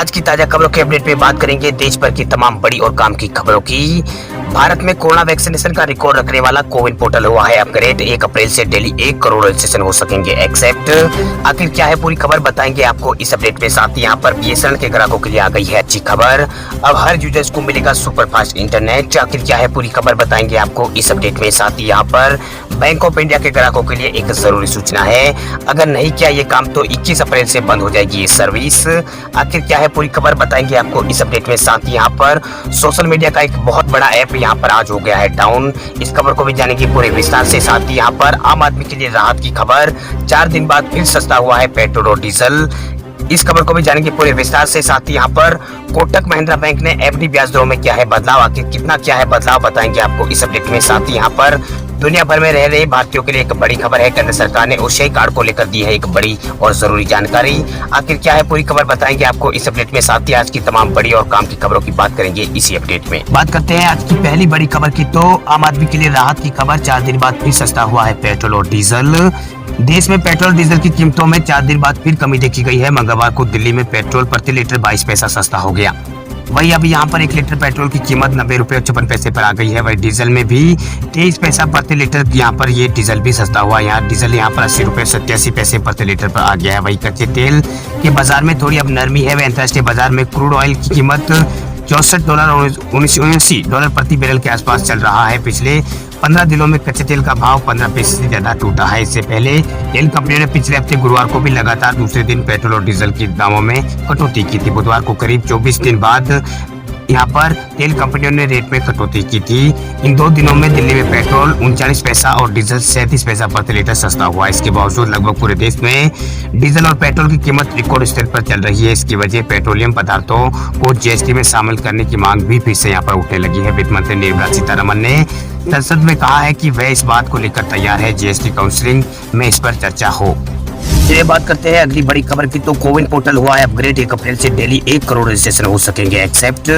आज की ताजा खबरों के अपडेट में बात करेंगे देश भर की तमाम बड़ी और काम की खबरों की। भारत में कोरोना वैक्सीनेशन का रिकॉर्ड रखने वाला कोविन पोर्टल हुआ है अपग्रेड। 1 अप्रैल से डेली 1 करोड़ रजिस्ट्रेशन हो सकेंगे एक्सेप्ट। आखिर क्या है पूरी खबर बताएंगे आपको इस अपडेट में। साथ ही यहाँ पर बीएसएनएल के ग्राहकों के लिए आ गई है अच्छी खबर। अब हर यूजर्स को मिलेगा सुपर फास्ट इंटरनेट। आखिर क्या है पूरी खबर बताएंगे आपको इस अपडेट में। साथ ही यहाँ पर बैंक ऑफ इंडिया के ग्राहकों के लिए एक जरूरी सूचना है, अगर नहीं किया ये काम तो 21 अप्रैल से बंद हो जाएगी ये सर्विस। आखिर क्या है पूरी खबर बताएंगे आपको इस अपडेट में। साथ ही यहाँ पर सोशल मीडिया का एक बहुत बड़ा ऐप यहाँ पर आज हो गया है डाउन। इस खबर को भी जानेंगे पूरे विस्तार से। साथ ही यहाँ पर आम आदमी के लिए राहत की खबर, 4 दिन बाद फिर सस्ता हुआ है पेट्रोल और डीजल। इस खबर को भी जानेंगे पूरे विस्तार से। साथ ही यहाँ पर कोटक महिंद्रा बैंक ने एफडी ब्याज दरों में क्या है बदलाव, आखिर कितना क्या है बदलाव बताएंगे आपको इस अपडेट में। साथ ही यहाँ पर दुनिया भर में रह रहे भारतीयों के लिए एक बड़ी खबर है, केंद्र सरकार ने ओसीआई कार्ड को लेकर दी है एक बड़ी और जरूरी जानकारी। आखिर क्या है पूरी खबर बताएंगे आपको इस अपडेट में। साथ ही आज की तमाम बड़ी और काम की खबरों की बात करेंगे इसी अपडेट में। बात करते हैं आज की पहली बड़ी खबर की, तो आम आदमी के लिए राहत की खबर, 4 दिन बाद फिर सस्ता हुआ है पेट्रोल और डीजल। देश में पेट्रोल डीजल की कीमतों में 4 दिन बाद फिर कमी देखी गई है। मंगलवार को दिल्ली में पेट्रोल प्रति लीटर 22 पैसा सस्ता हो गया। वही अभी यहाँ पर 1 लीटर पेट्रोल की कीमत 90 रुपए और 56 पैसे पर आ गई है। वही डीजल में भी 23 पैसा प्रति लीटर यहाँ पर ये डीजल भी सस्ता हुआ। यहाँ डीजल यहाँ पर 80 रुपए 87 पैसे प्रति लीटर पर आ गया है। वही कच्चे तेल के बाजार में थोड़ी अब नरमी है। वही अंतर्राष्ट्रीय बाजार में क्रूड ऑयल की कीमत $64.79 प्रति बैरल के आसपास चल रहा है। पिछले 15 दिनों में कच्चे तेल का भाव 15% से ज्यादा टूटा है। इससे पहले तेल कंपनियों ने पिछले हफ्ते गुरुवार को भी लगातार दूसरे दिन पेट्रोल और डीजल के दामों में कटौती की थी। बुधवार को करीब 24 दिन बाद यहाँ पर तेल कंपनियों ने रेट में कटौती की थी। इन 2 दिनों में दिल्ली में पेट्रोल 39 पैसा और डीजल 37 पैसा प्रति लीटर सस्ता हुआ। इसके बावजूद लगभग पूरे देश में डीजल और पेट्रोल की कीमत रिकॉर्ड स्तर पर चल रही है। इसकी वजह पेट्रोलियम पदार्थों को जीएसटी में शामिल करने की मांग भी फिर से यहाँ पर उठने लगी है। वित्त मंत्री निर्मला सीतारमण ने संसद में कहा है कि वह इस बात को लेकर तैयार है, जीएसटी काउंसिलिंग में इस पर चर्चा हो। चलिए बात करते हैं अगली बड़ी खबर की, तो कोविन पोर्टल हुआ है अपग्रेड। 1 अप्रैल से डेली 1 करोड़ रजिस्ट्रेशन हो सकेंगे एक्सेप्ट।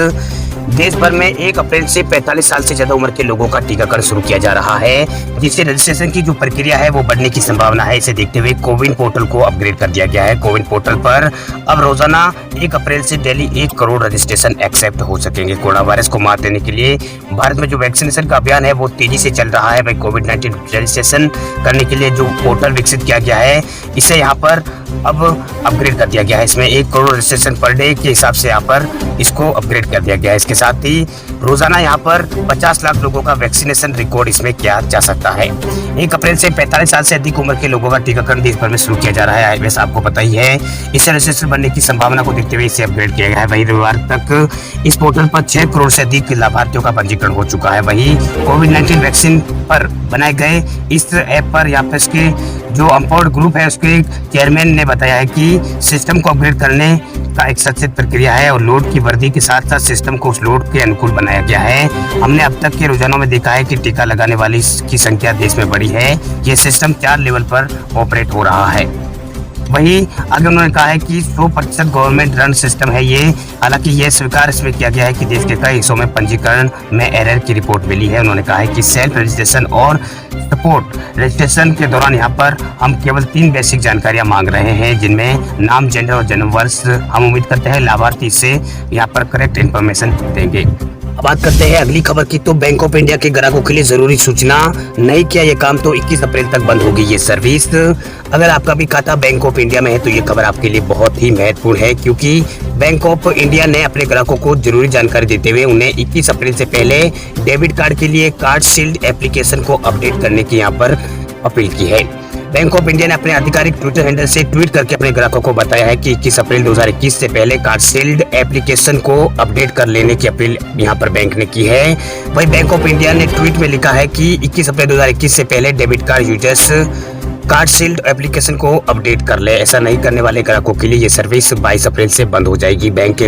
देश भर में 1 अप्रैल से 45 साल से ज्यादा उम्र के लोगों का टीकाकरण शुरू किया जा रहा है, जिससे रजिस्ट्रेशन की जो प्रक्रिया है वो बढ़ने की संभावना है। इसे देखते हुए कोविन पोर्टल को अपग्रेड कर दिया गया है। कोविन पोर्टल पर अब रोजाना 1 अप्रैल से डेली 1 करोड़ रजिस्ट्रेशन एक्सेप्ट हो सकेंगे। कोरोना वायरस को मात देने के लिए भारत में जो वैक्सीनेशन का अभियान है वो तेजी से चल रहा है। भाई कोविड-19 रजिस्ट्रेशन करने के लिए जो पोर्टल विकसित किया गया है, इसे यहाँ पर अब अपग्रेड कर दिया गया है। इसमें 1 करोड़ रजिस्ट्रेशन पर डे के हिसाब से यहाँ पर इसको अपग्रेड कर दिया गया है। इसके साथ ही रोजाना यहाँ पर 50 लाख लोगों का वैक्सीनेशन रिकॉर्ड इसमें किया जा सकता है। 1 अप्रैल से 45 साल से अधिक उम्र के लोगों का टीकाकरण देश भर में शुरू किया जा रहा है, वैसे आपको पता ही है। इससे रजिस्ट्रेशन बनने की संभावना को देखते हुए इसे अपग्रेड किया गया है। वही रविवार तक इस पोर्टल पर 6 करोड़ से अधिक लाभार्थियों का पंजीकरण हो चुका है। वही कोविड-19 वैक्सीन पर बनाए गए इस ऐप पर यहाँ पर इसके जो एम्पावर्ड ग्रुप है उसके चेयरमैन ने बताया है कि सिस्टम को अपग्रेड करने का एक सचेत प्रक्रिया है और लोड की वृद्धि के साथ साथ सिस्टम को उस लोड के अनुकूल बनाया गया है। हमने अब तक के रुझानों में देखा है कि टीका लगाने वाली की संख्या देश में बढ़ी है। ये सिस्टम 4 लेवल पर ऑपरेट हो रहा है। वही आगे उन्होंने कहा है कि 100% गवर्नमेंट रन सिस्टम है ये। हालांकि यह स्वीकार इसमें किया गया है कि देश के कई हिस्सों में पंजीकरण में एरर की रिपोर्ट मिली है। उन्होंने कहा है कि सेल्फ रजिस्ट्रेशन और सपोर्ट रजिस्ट्रेशन के दौरान यहाँ पर हम केवल 3 बेसिक जानकारियां मांग रहे हैं, जिनमें नाम, जेंडर और जन्म वर्ष। हम उम्मीद करते हैं लाभार्थी से यहाँ पर करेक्ट इन्फॉर्मेशन देंगे। बात करते हैं अगली खबर की, तो बैंक ऑफ इंडिया के ग्राहकों के लिए जरूरी सूचना, नहीं किया ये काम तो 21 अप्रैल तक बंद होगी ये सर्विस। अगर आपका भी खाता बैंक ऑफ इंडिया में है तो ये खबर आपके लिए बहुत ही महत्वपूर्ण है, क्योंकि बैंक ऑफ इंडिया ने अपने ग्राहकों को जरूरी जानकारी देते हुए उन्हें 21 अप्रैल से पहले डेबिट कार्ड के लिए कार्ड शील्ड एप्लीकेशन को अपडेट करने की यहाँ पर अपील की है। बैंक ऑफ इंडिया ने अपने आधिकारिक ट्विटर हैंडल से ट्वीट करके अपने ग्राहकों को बताया है कि 21 अप्रैल 2021 से पहले कार्ड शील्ड एप्लीकेशन को अपडेट कर लेने की अपील यहां पर बैंक ने की है। वही बैंक ऑफ इंडिया ने ट्वीट में लिखा है कि 21 अप्रैल 2021 से पहले debit card users card shield application को अपडेट कर ले। ऐसा नहीं करने वाले ग्राहकों के लिए ये सर्विस 22 अप्रैल से बंद हो जाएगी। बैंक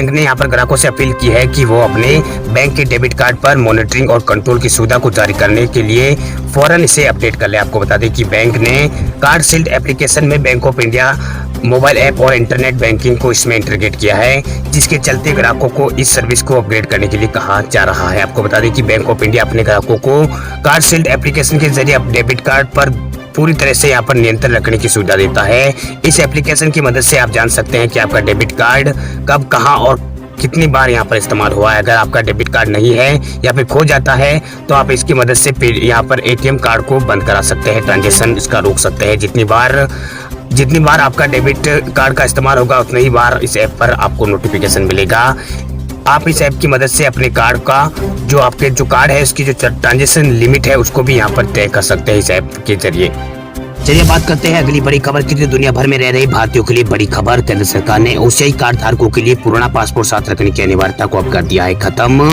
ने यहाँ पर ग्राहकों से अपील की है कि वो अपने बैंक के डेबिट कार्ड पर मॉनिटरिंग और कंट्रोल की सुविधा को जारी करने के लिए फौरन इसे अपडेट कर ले। आपको बता दें कि बैंक ने कार्ड शील्ड एप्लीकेशन में bank of India mobile app और इंटरनेट बैंकिंग को इसमें इंटीग्रेट किया है, जिसके चलते ग्राहकों को इस सर्विस को अपग्रेड करने के लिए कहा जा रहा है। आपको बता दें कि बैंक ऑफ इंडिया अपने ग्राहकों को कार्ड शील्ड एप्लीकेशन के जरिए डेबिट कार्ड पर पूरी तरह से यहाँ पर नियंत्रण रखने की सुविधा देता है। इस एप्लीकेशन की मदद से आप जान सकते हैं कि आपका डेबिट कार्ड कब, कहां और कितनी बार यहाँ पर इस्तेमाल हुआ है। अगर आपका डेबिट कार्ड नहीं है या फिर खो जाता है तो आप इसकी मदद से यहाँ पर एटीएम कार्ड को बंद करा सकते हैं, ट्रांजैक्शन इसका रोक सकते हैं। जितनी बार आपका डेबिट कार्ड का इस्तेमाल होगा उतनी ही बार इस ऐप पर आपको नोटिफिकेशन मिलेगा। आप इस ऐप की मदद से अपने कार्ड का जो कार्ड है उसकी जो ट्रांजैक्शन लिमिट है उसको भी यहाँ पर तय कर सकते हैं इस ऐप के जरिए। चलिए बात करते हैं अगली बड़ी खबर की। दुनिया भर में रह रहे भारतीयों के लिए बड़ी खबर। केंद्र सरकार ने ओसीआई कार्ड धारकों के लिए पुराना पासपोर्ट साथ रखने की अनिवार्यता को अब कर दिया है खत्म।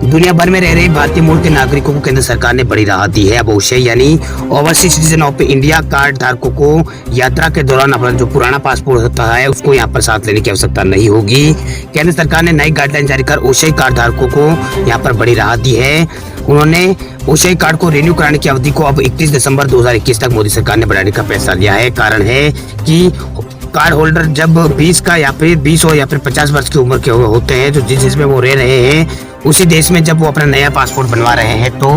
दुनिया भर में रह रहे भारतीय मूल के नागरिकों को केंद्र सरकार ने बड़ी राहत दी है। अब ओसीआई यानी overseas citizen of India card धारकों को यात्रा के दौरान अपना जो पुराना पासपोर्ट होता है उसको यहाँ पर साथ लेने की आवश्यकता नहीं होगी। केंद्र सरकार ने नई गाइडलाइन जारी कर ओसीआई कार्ड धारकों को यहाँ पर बड़ी राहत दी है। उन्होंने ओसीआई कार्ड को रिन्यू कराने की अवधि को अब 31 दिसंबर 2021 तक मोदी सरकार ने बढ़ाने का फैसला लिया है। कारण है कि कार्ड होल्डर जब 20 का या फिर 20 हो या फिर 50 वर्ष की उम्र के होते हैं, जो जिस देश में वो रह रहे हैं उसी देश में जब वो अपना नया पासपोर्ट बनवा रहे हैं तो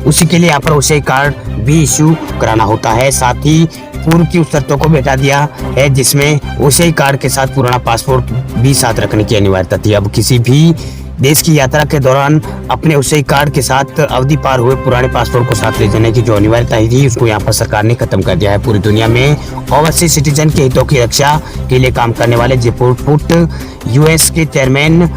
उसी के लिए यहाँ पर ओसीआई कार्ड भी इश्यू कराना होता है। साथ ही पूर्व की उस शर्तों को भी हटा दिया है जिसमें ओसीआई कार्ड के साथ पुराना पासपोर्ट भी साथ रखने की अनिवार्यता थी। अब किसी भी देश की यात्रा के दौरान अपने ओसीआई कार्ड के साथ अवधि पार हुए पुराने पासपोर्ट को साथ ले जाने की जो अनिवार्यता थी उसको यहाँ पर सरकार ने खत्म कर दिया है। पूरी दुनिया में ओवरसीज सिटीजन के हितों की रक्षा के लिए काम करने वाले जयपुर फुट यूएस के चेयरमैन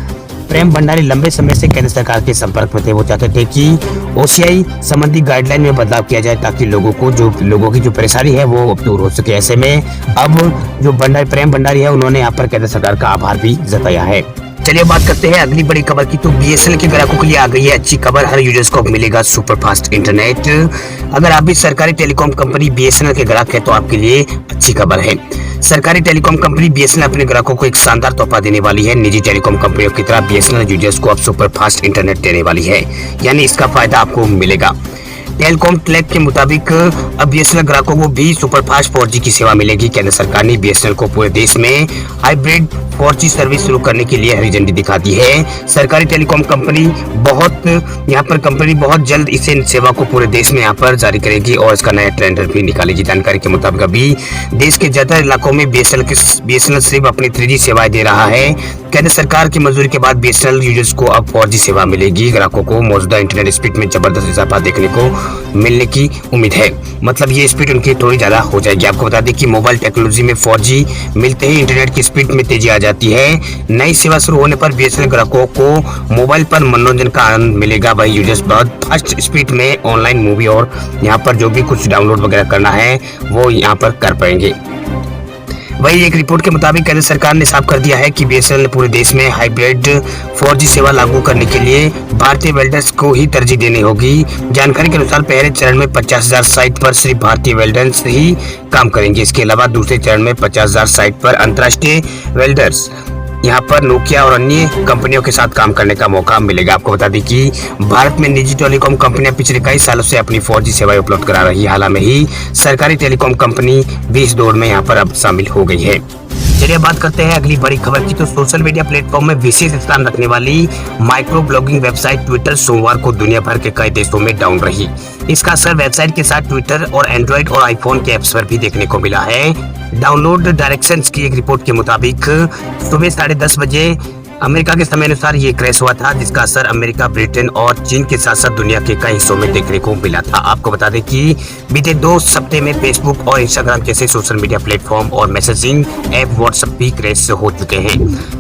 प्रेम भंडारी लंबे समय से केंद्र सरकार के संपर्क में थे। वो चाहते थे कि ओसीआई संबंधी गाइडलाइन में बदलाव किया जाए ताकि लोगों की जो परेशानी है वो दूर हो सके। ऐसे में अब जो प्रेम भंडारी है उन्होंने यहाँ पर केंद्र सरकार का आभार भी जताया है। चलिए बात करते हैं अगली बड़ी खबर की। तो बीएसएनएल के ग्राहकों के लिए आ गई है अच्छी खबर। हर यूजर्स को मिलेगा सुपर फास्ट इंटरनेट। अगर आप भी सरकारी टेलीकॉम कंपनी बीएसएनएल के ग्राहक हैं तो आपके लिए अच्छी खबर है। सरकारी टेलीकॉम कंपनी बीएसएनएल अपने ग्राहकों को एक शानदार तोहफा देने वाली है। निजी टेलीकॉम कंपनियों की तरह बीएसएनएल यूजर्स को अब सुपर फास्ट इंटरनेट देने वाली है, यानी इसका फायदा आपको मिलेगा। टेलीकॉम क्लैक के मुताबिक अब बीएसएनएल ग्राहकों को भी सुपरफास्ट 4G की सेवा मिलेगी। केंद्र सरकार ने बीएसएनएल को पूरे देश में हाइब्रिड 4G सर्विस शुरू करने के लिए हरी झंडी दिखा दी है। सरकारी टेलीकॉम कंपनी बहुत जल्द इस सेवा को पूरे देश में यहाँ पर जारी करेगी और इसका नया टेंडर भी निकालेगी। जानकारी के मुताबिक अभी देश के ज्यादातर इलाकों में बीएसएनएल सिर्फ अपनी 3G सेवाएं दे रहा है। केंद्र सरकार की मंजूरी के बाद बीएसएनएल यूजर्स को अब 4G सेवा मिलेगी। ग्राहकों को मौजूदा इंटरनेट स्पीड में जबरदस्त इजाफा देखने को मिलने की उम्मीद है। मतलब ये स्पीड उनकी थोड़ी ज्यादा हो जाएगी। आपको बता दें कि मोबाइल टेक्नोलॉजी में 4G मिलते ही इंटरनेट की स्पीड में तेजी आ जाती है। नई सेवा शुरू होने पर बीएसएनएल ग्राहकों को मोबाइल पर मनोरंजन का आनंद मिलेगा। वही यूजर्स बहुत फास्ट स्पीड में ऑनलाइन मूवी और यहाँ पर जो भी कुछ डाउनलोड वगैरह करना है वो यहाँ पर कर पाएंगे। वही एक रिपोर्ट के मुताबिक केंद्र सरकार ने साफ कर दिया है कि बीएसएनएल ने पूरे देश में हाइब्रिड 4G सेवा लागू करने के लिए भारतीय वेल्डर्स को ही तरजीह देनी होगी। जानकारी के अनुसार पहले चरण में 50,000 साइट पर सिर्फ भारतीय वेल्डर्स ही काम करेंगे। इसके अलावा दूसरे चरण में 50,000 साइट पर अंतर्राष्ट्रीय वेल्डर्स यहाँ पर नोकिया और अन्य कंपनियों के साथ काम करने का मौका मिलेगा। आपको बता दें कि भारत में निजी टेलीकॉम कंपनियां पिछले कई सालों से अपनी 4G सेवाएं उपलब्ध करा रही है। हाल में ही सरकारी टेलीकॉम कंपनी भी इस दौड़ में यहाँ पर अब शामिल हो गई है। चलिए बात करते हैं अगली बड़ी खबर की। तो सोशल मीडिया प्लेटफॉर्म में विशेष स्थान रखने वाली माइक्रो ब्लॉगिंग वेबसाइट ट्विटर सोमवार को दुनिया भर के कई देशों में डाउन रही। इसका असर वेबसाइट के साथ ट्विटर और एंड्रॉइड और आईफोन के ऐप्स पर भी देखने को मिला है। डाउनलोड डायरेक्शंस की एक रिपोर्ट के मुताबिक सुबह 10:30 बजे अमेरिका के समय अनुसार ये क्रैश हुआ था, जिसका असर अमेरिका, ब्रिटेन और चीन के साथ साथ दुनिया के कई हिस्सों में देखने को मिला था। आपको बता दें कि बीते 2 हफ्ते में फेसबुक और इंस्टाग्राम जैसे सोशल मीडिया प्लेटफॉर्म और मैसेजिंग ऐप व्हाट्सएप भी क्रैश हो चुके हैं।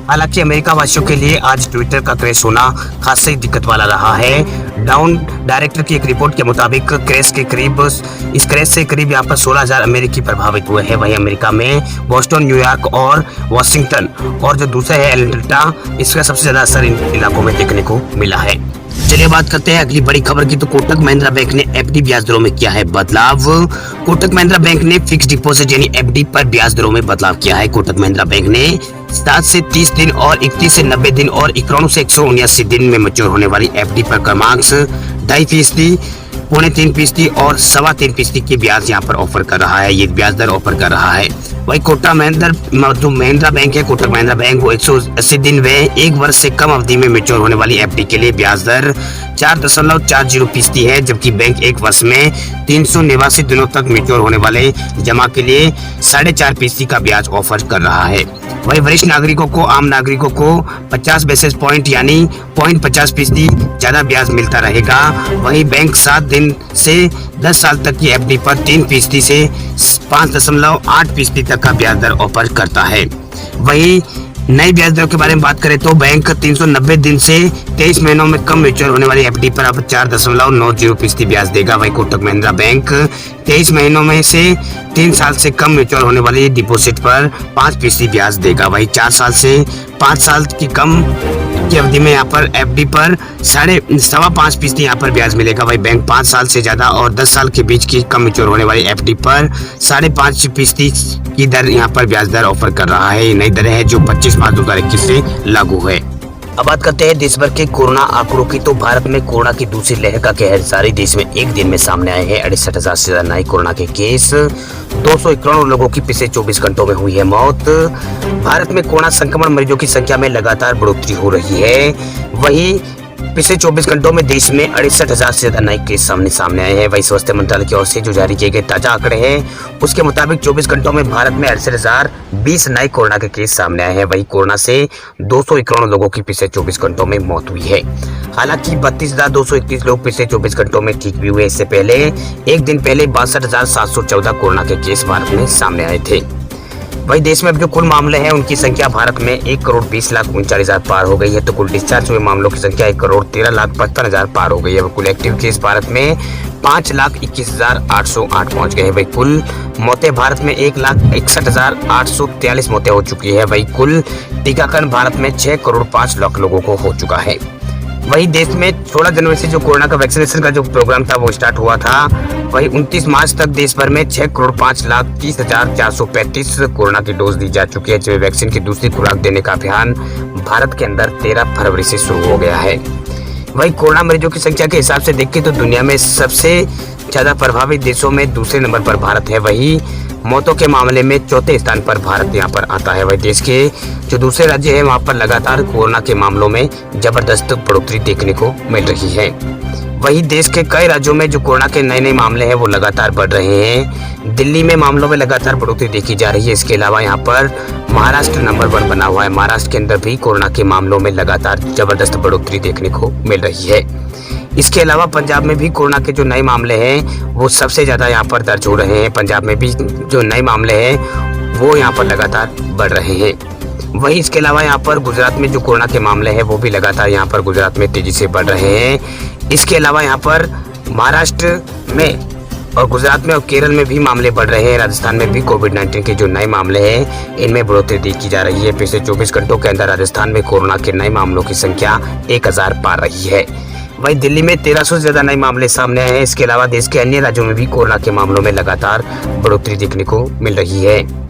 हालांकि अमेरिका वासियों के लिए आज ट्विटर का क्रैश होना खासी दिक्कत वाला रहा है। डाउन डायरेक्टर की एक रिपोर्ट के मुताबिक इस क्रैश से करीब यहाँ पर 16,000 अमेरिकी प्रभावित हुए हैं। वहीं अमेरिका में बोस्टन, न्यूयॉर्क और वाशिंगटन और जो दूसरा है एटलांटा, इसका सबसे ज्यादा असर इन इलाकों में देखने को मिला है। चलिए बात करते हैं अगली बड़ी खबर की। तो कोटक महिंद्रा बैंक ने एफडी ब्याज दरों में किया है बदलाव। कोटक महिंद्रा बैंक ने फिक्स डिपॉजिट यानी एफडी पर ब्याज दरों में बदलाव किया है। कोटक महिंद्रा बैंक ने 7 से 30 दिन और 31 से 90 दिन और 91 से 179 दिन में मैच्योर होने वाली एफडी पर क्रमांक 2.5%, 3.25% और 3.25% की ब्याज यहाँ पर ऑफर कर रहा है। ये ब्याज दर ऑफर कर रहा है। वही जो महिंद्रा बैंक है, कोटक महिंद्रा बैंक, वो 180 दिन व 1 वर्ष से कम अवधि में मैच्योर होने वाली एफडी के लिए ब्याज दर 4.40% है, जबकि बैंक 1 वर्ष में 389 दिनों तक मैच्योर होने वाले जमा के लिए 4.5% का ब्याज ऑफर कर रहा है। वही वरिष्ठ नागरिकों को, आम नागरिकों को 50 बेसिस पॉइंट यानी 0.50% ज्यादा ब्याज मिलता रहेगा। वही बैंक 7 दिन से 10 साल तक की एफडी पर 3% से 5.8% तक का ब्याज दर ऑफर करता है। वही नई ब्याज दरों के बारे में बात करें तो बैंक 390 दिन से 23 महीनों में कम मैच्योर होने वाली एफडी पर अब 4.90% ब्याज देगा। वही कोटक महिंद्रा बैंक 23 महीनों में से 3 साल से कम मैच्योर होने वाली डिपॉजिट पर 5% ब्याज देगा। वही 4 साल से 5 साल की कम की अवधि में यहाँ पर एफडी पर 5.25% यहाँ पर ब्याज मिलेगा। वही बैंक 5 साल से ज्यादा और 10 साल के बीच की कम मैच्योर होने वाली एफडी पर 5.5% की दर यहाँ पर ब्याज दर ऑफर कर रहा है। ये नई दर है जो 25 मार्च 2021 से लागू है। अब बात करते हैं देश भर के कोरोना आंकड़ों की। तो भारत में कोरोना की दूसरी लहर का कहर जारी। देश में एक दिन में सामने आए हैं 68,000 से ज्यादा नए कोरोना के केस। 291 लोगों की पिछले 24 घंटों में हुई है मौत। भारत में कोरोना संक्रमण मरीजों की संख्या में लगातार बढ़ोतरी हो रही है। वही पिछले 24 घंटों में देश में 68,000 से ज्यादा नए केस सामने आए हैं। वही स्वास्थ्य मंत्रालय की ओर से जो जारी किए गए ताजा आंकड़े हैं उसके मुताबिक 24 घंटों में भारत में 68,020 नए कोरोना के केस सामने आए हैं। वही कोरोना से 291 लोगों की पिछले 24 घंटों में मौत हुई है। हालांकि 32,231 लोग पिछले 24 घंटों में ठीक भी हुए। इससे पहले एक दिन पहले 62,714 कोरोना के केस भारत में सामने आए थे। वही देश में अब जो कुल मामले हैं उनकी संख्या भारत में 1,20,39,000 पार हो गई है। तो कुल डिस्चार्ज हुए मामलों की संख्या 1,13,55,000 पार हो गई है। कुल एक्टिव केस भारत में 5,21,808 पहुंच गए हैं। वही कुल मौतें भारत में 1,61,843 मौतें हो चुकी है। वही कुल टीकाकरण भारत में 6,05,00,000 लोगों को हो चुका है। वही देश में 16 जनवरी से जो कोरोना का वैक्सीनेशन का जो प्रोग्राम था वो स्टार्ट हुआ था। वही 29 मार्च तक देश भर में 6,05,30,435 कोरोना की डोज दी जा चुकी है। जबकि वैक्सीन की दूसरी खुराक देने का अभियान भारत के अंदर 13 फरवरी से शुरू हो गया है। वही कोरोना मरीजों की संख्या के हिसाब से देखें तो दुनिया में सबसे ज्यादा प्रभावित देशों में दूसरे नंबर पर भारत है। वही मौतों के मामले में चौथे स्थान पर भारत यहाँ पर आता है। वही देश के जो दूसरे राज्य है वहाँ पर लगातार कोरोना के मामलों में जबरदस्त बढ़ोतरी देखने को मिल रही है। वही देश के कई राज्यों में जो कोरोना के नए मामले हैं वो लगातार बढ़ रहे हैं। दिल्ली में मामलों में लगातार बढ़ोतरी देखी जा रही है। इसके अलावा यहाँ पर महाराष्ट्र नंबर 1 बना हुआ है। महाराष्ट्र के अंदर भी कोरोना के मामलों में लगातार जबरदस्त बढ़ोतरी देखने को मिल रही है। इसके अलावा पंजाब में भी कोरोना के जो नए मामले हैं वो सबसे ज्यादा यहाँ पर दर्ज हो रहे हैं। पंजाब में भी जो नए मामले हैं वो यहाँ पर लगातार बढ़ रहे हैं। वहीं इसके अलावा यहाँ पर गुजरात में जो कोरोना के मामले हैं वो भी लगातार यहाँ पर गुजरात में तेजी से बढ़ रहे हैं। इसके अलावा यहाँ पर महाराष्ट्र में और गुजरात में और केरल में भी मामले बढ़ रहे हैं। राजस्थान में भी कोविड-19 के जो नए मामले हैं इनमें बढ़ोतरी देखी जा रही है। पिछले 24 घंटों के अंदर राजस्थान में कोरोना के नए मामलों की संख्या 1,000 पार रही है। वहीं दिल्ली में 1300 से ज्यादा नए मामले सामने आए हैं। इसके अलावा देश के अन्य राज्यों में भी कोरोना के मामलों में लगातार बढ़ोतरी देखने को मिल रही है।